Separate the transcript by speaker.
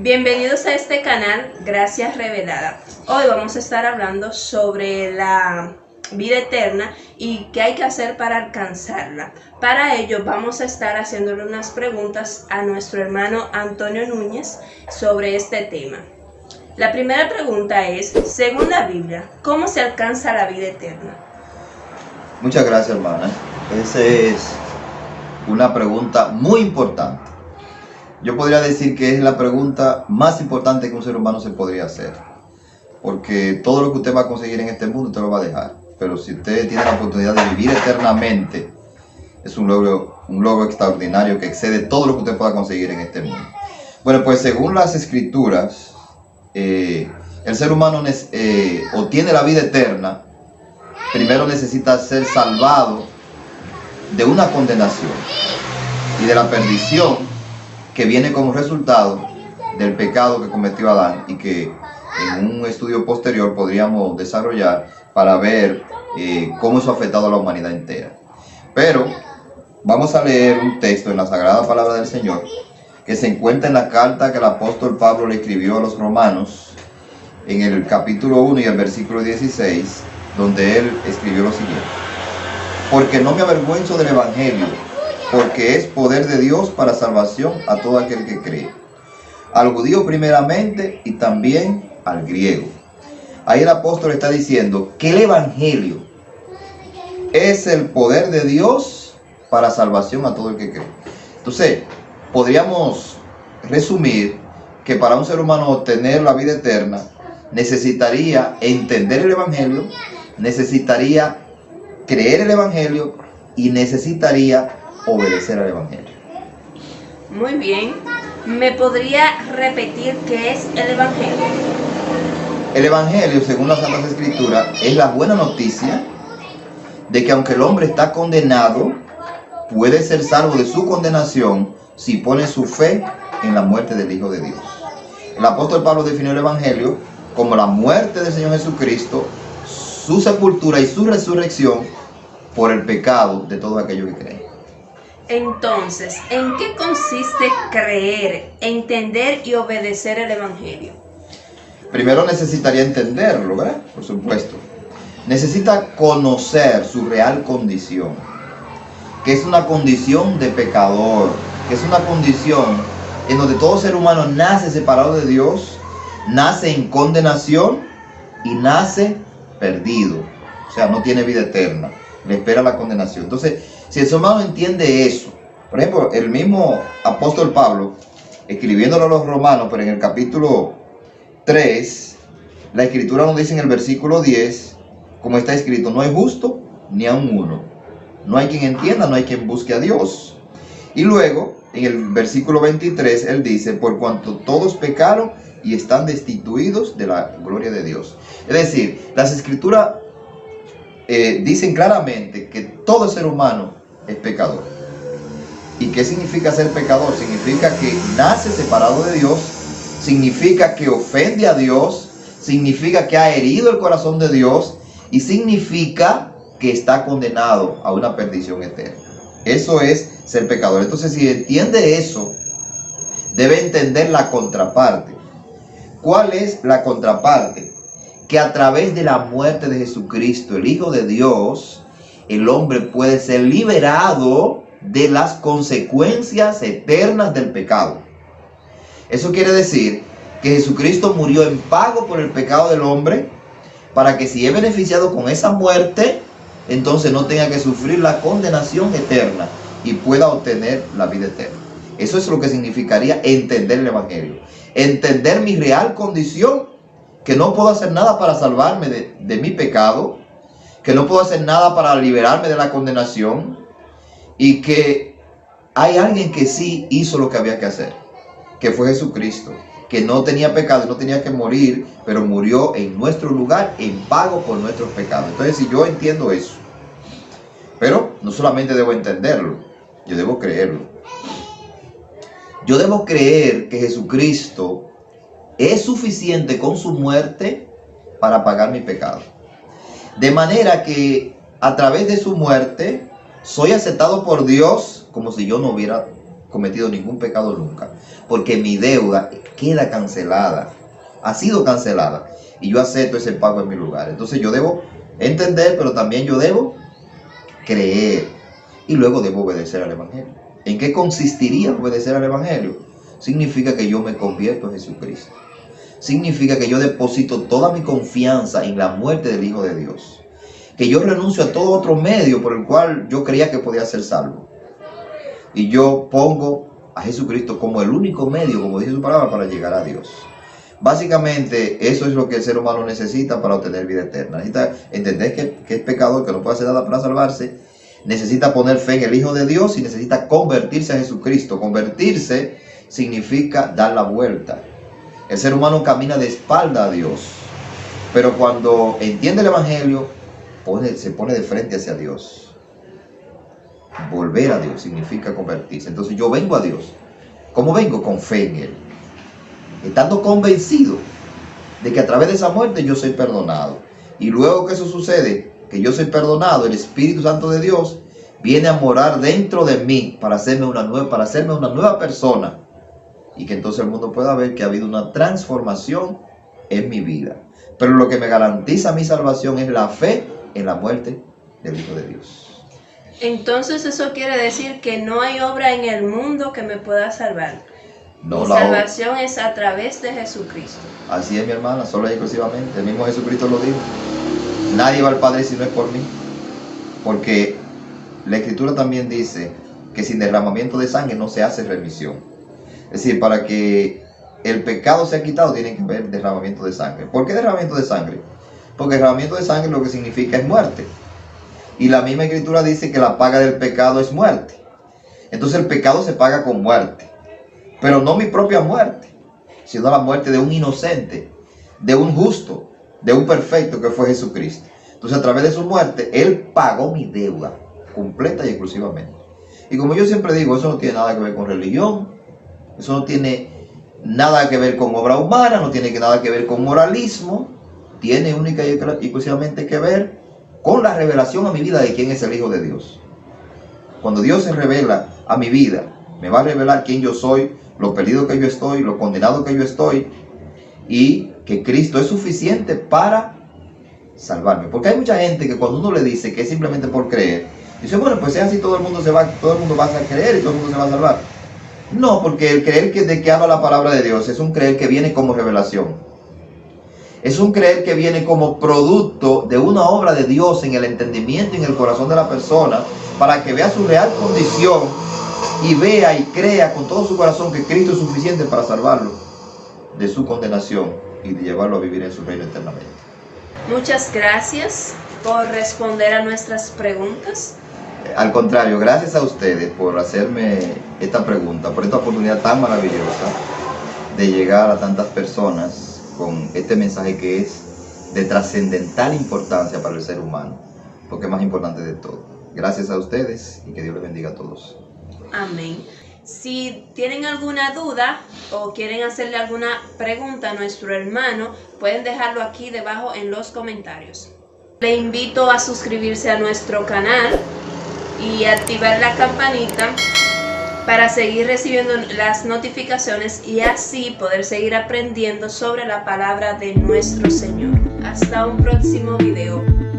Speaker 1: Bienvenidos a este canal Gracia Revelada. Hoy vamos a estar hablando sobre la vida eterna y qué hay que hacer para alcanzarla. Para ello vamos a estar haciéndole unas preguntas a nuestro hermano Antonio Núñez sobre este tema. La primera pregunta es, según la Biblia, ¿cómo se alcanza la vida eterna?
Speaker 2: Muchas gracias, hermana. Esa es una pregunta muy importante. Yo podría decir que es la pregunta más importante que un ser humano se podría hacer. Porque todo lo que usted va a conseguir en este mundo, usted lo va a dejar. Pero si usted tiene la oportunidad de vivir eternamente, es un logro extraordinario que excede todo lo que usted pueda conseguir en este mundo. Bueno, pues según las Escrituras, el ser humano obtiene la vida eterna. Primero necesita ser salvado de una condenación y de la perdición que viene como resultado del pecado que cometió Adán, y que en un estudio posterior podríamos desarrollar para ver cómo eso ha afectado a la humanidad entera. Pero vamos a leer un texto en la Sagrada Palabra del Señor que se encuentra en la carta que el apóstol Pablo le escribió a los romanos, en el capítulo 1 y el versículo 16, donde él escribió lo siguiente: porque no me avergüenzo del Evangelio, porque es poder de Dios para salvación a todo aquel que cree, al judío primeramente y también al griego. Ahí el apóstol está diciendo que el Evangelio es el poder de Dios para salvación a todo el que cree. Entonces, podríamos resumir que para un ser humano obtener la vida eterna necesitaría entender el Evangelio, necesitaría creer el Evangelio y necesitaría obedecer al Evangelio.
Speaker 1: Muy bien. ¿Me podría repetir qué es el Evangelio?
Speaker 2: El Evangelio, según las Santas Escrituras, es la buena noticia de que aunque el hombre está condenado, puede ser salvo de su condenación si pone su fe en la muerte del Hijo de Dios. El apóstol Pablo definió el Evangelio como la muerte del Señor Jesucristo, su sepultura y su resurrección por el pecado de todos aquellos que creen.
Speaker 1: Entonces, ¿en qué consiste creer, entender y obedecer el Evangelio?
Speaker 2: Primero necesitaría entenderlo, ¿verdad? Por supuesto. Necesita conocer su real condición, que es una condición de pecador, que es una condición en donde todo ser humano nace separado de Dios, nace en condenación y nace perdido. O sea, no tiene vida eterna, le espera la condenación. Entonces, si el ser humano entiende eso, por ejemplo, el mismo apóstol Pablo, escribiéndolo a los romanos, pero en el capítulo 3, la Escritura nos dice en el versículo 10, como está escrito: no hay justo ni aun uno, no hay quien entienda, no hay quien busque a Dios. Y luego, en el versículo 23, él dice: por cuanto todos pecaron y están destituidos de la gloria de Dios. Es decir, las Escrituras dicen claramente que todo ser humano es pecador. ¿Y qué significa ser pecador? Significa que nace separado de Dios, significa que ofende a Dios, significa que ha herido el corazón de Dios y significa que está condenado a una perdición eterna. Eso es ser pecador. Entonces, si entiende eso, debe entender la contraparte. ¿Cuál es la contraparte? Que a través de la muerte de Jesucristo, el Hijo de Dios, el hombre puede ser liberado de las consecuencias eternas del pecado. Eso quiere decir que Jesucristo murió en pago por el pecado del hombre, para que si es beneficiado con esa muerte, entonces no tenga que sufrir la condenación eterna y pueda obtener la vida eterna. Eso es lo que significaría entender el Evangelio. Entender mi real condición, que no puedo hacer nada para salvarme de mi pecado, que no puedo hacer nada para liberarme de la condenación, y que hay alguien que sí hizo lo que había que hacer, que fue Jesucristo, que no tenía pecado, no tenía que morir, pero murió en nuestro lugar en pago por nuestros pecados. Entonces, si yo entiendo eso, pero no solamente debo entenderlo, yo debo creerlo. Yo debo creer que Jesucristo es suficiente con su muerte para pagar mi pecado. De manera que a través de su muerte soy aceptado por Dios como si yo no hubiera cometido ningún pecado nunca. Porque mi deuda queda cancelada, ha sido cancelada. Y yo acepto ese pago en mi lugar. Entonces yo debo entender, pero también yo debo creer. Y luego debo obedecer al Evangelio. ¿En qué consistiría obedecer al Evangelio? Significa que yo me convierto en Jesucristo. Significa que yo deposito toda mi confianza en la muerte del Hijo de Dios. Que yo renuncio a todo otro medio por el cual yo creía que podía ser salvo. Y yo pongo a Jesucristo como el único medio, como dice su palabra, para llegar a Dios. Básicamente, eso es lo que el ser humano necesita para obtener vida eterna. Necesita entender que es pecador, que no puede hacer nada para salvarse. Necesita poner fe en el Hijo de Dios y necesita convertirse a Jesucristo. Convertirse significa dar la vuelta. El ser humano camina de espalda a Dios. Pero cuando entiende el Evangelio, se pone de frente hacia Dios. Volver a Dios significa convertirse. Entonces yo vengo a Dios. ¿Cómo vengo? Con fe en Él. Estando convencido de que a través de esa muerte yo soy perdonado. Y luego que eso sucede, que yo soy perdonado, el Espíritu Santo de Dios viene a morar dentro de mí para hacerme una nueva persona. Y que entonces el mundo pueda ver que ha habido una transformación en mi vida. Pero lo que me garantiza mi salvación es la fe en la muerte del Hijo de Dios.
Speaker 1: Entonces eso quiere decir que no hay obra en el mundo que me pueda salvar.
Speaker 2: No,
Speaker 1: mi salvación es a través de Jesucristo.
Speaker 2: Así es, mi hermana, solo y exclusivamente. El mismo Jesucristo lo dijo. Nadie va al Padre si no es por mí. Porque la Escritura también dice que sin derramamiento de sangre no se hace remisión. Es decir, para que el pecado sea quitado tiene que haber derramamiento de sangre. ¿Por qué derramamiento de sangre? Porque derramamiento de sangre lo que significa es muerte. Y la misma Escritura dice que la paga del pecado es muerte. Entonces el pecado se paga con muerte. Pero no mi propia muerte, sino la muerte de un inocente, de un justo, de un perfecto que fue Jesucristo. Entonces a través de su muerte, Él pagó mi deuda, completa y exclusivamente. Y como yo siempre digo, eso no tiene nada que ver con religión, eso no tiene nada que ver con obra humana, no tiene nada que ver con moralismo, tiene única y exclusivamente que ver con la revelación a mi vida de quién es el Hijo de Dios. Cuando Dios se revela a mi vida, me va a revelar quién yo soy, lo perdido que yo estoy, lo condenado que yo estoy, y que Cristo es suficiente para salvarme. Porque hay mucha gente que cuando uno le dice que es simplemente por creer, dice, bueno, pues es así, todo el mundo va a creer y todo el mundo se va a salvar. No, porque el creer de que habla la palabra de Dios es un creer que viene como revelación. Es un creer que viene como producto de una obra de Dios en el entendimiento y en el corazón de la persona, para que vea su real condición y vea y crea con todo su corazón que Cristo es suficiente para salvarlo de su condenación y de llevarlo a vivir en su reino eternamente.
Speaker 1: Muchas gracias por responder a nuestras preguntas.
Speaker 2: Al contrario, gracias a ustedes por hacerme esta pregunta, por esta oportunidad tan maravillosa de llegar a tantas personas con este mensaje que es de trascendental importancia para el ser humano, porque es más importante de todo. Gracias a ustedes y que Dios les bendiga a todos.
Speaker 1: Amén. Si tienen alguna duda o quieren hacerle alguna pregunta a nuestro hermano, pueden dejarlo aquí debajo en los comentarios. Le invito a suscribirse a nuestro canal y activar la campanita para seguir recibiendo las notificaciones y así poder seguir aprendiendo sobre la palabra de nuestro Señor. Hasta un próximo video.